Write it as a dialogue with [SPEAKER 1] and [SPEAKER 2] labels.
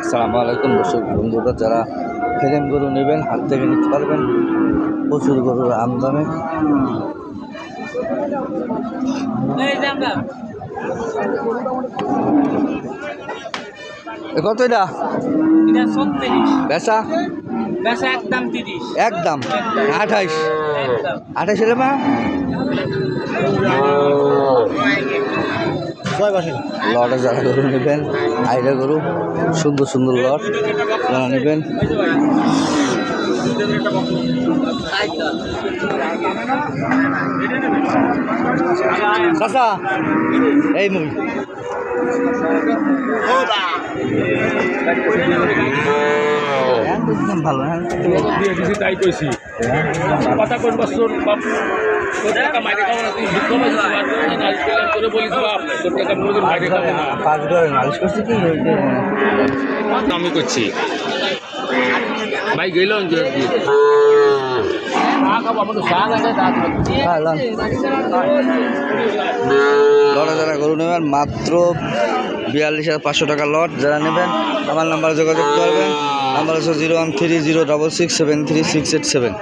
[SPEAKER 1] আসসালামু আলাইকুম দর্শক বন্ধুরা, যারা ফ্রেম গরু নেবেন হাত থেকে নিতে পারবেন। প্রচুর গরুর আমদানি। কত এটা? বেচা
[SPEAKER 2] একদম 30,
[SPEAKER 1] একদম 28 28 এর মা লটে যারা গরু নেবেন, আইডা গরু সুন্দর সুন্দর লট যারা নেবেন। চাচা এই মুই একদম ভালো
[SPEAKER 3] দিয়ে দিছি তাই কইছি কথা কোন বছর টাকা মাইরে খাবো না, তুই করে বলিস বাপ তোর টাকা মুরগির মাইরে খাবো না।
[SPEAKER 1] মালিশ করছি কি
[SPEAKER 3] আমি করছি ভাই গেল
[SPEAKER 1] লটে যারা গরু নেবেন মাত্র 42,500 টাকা লট। যারা নেবেন আমার নাম্বারে যোগাযোগ করবেন। নাম্বার হচ্ছে 01306673687।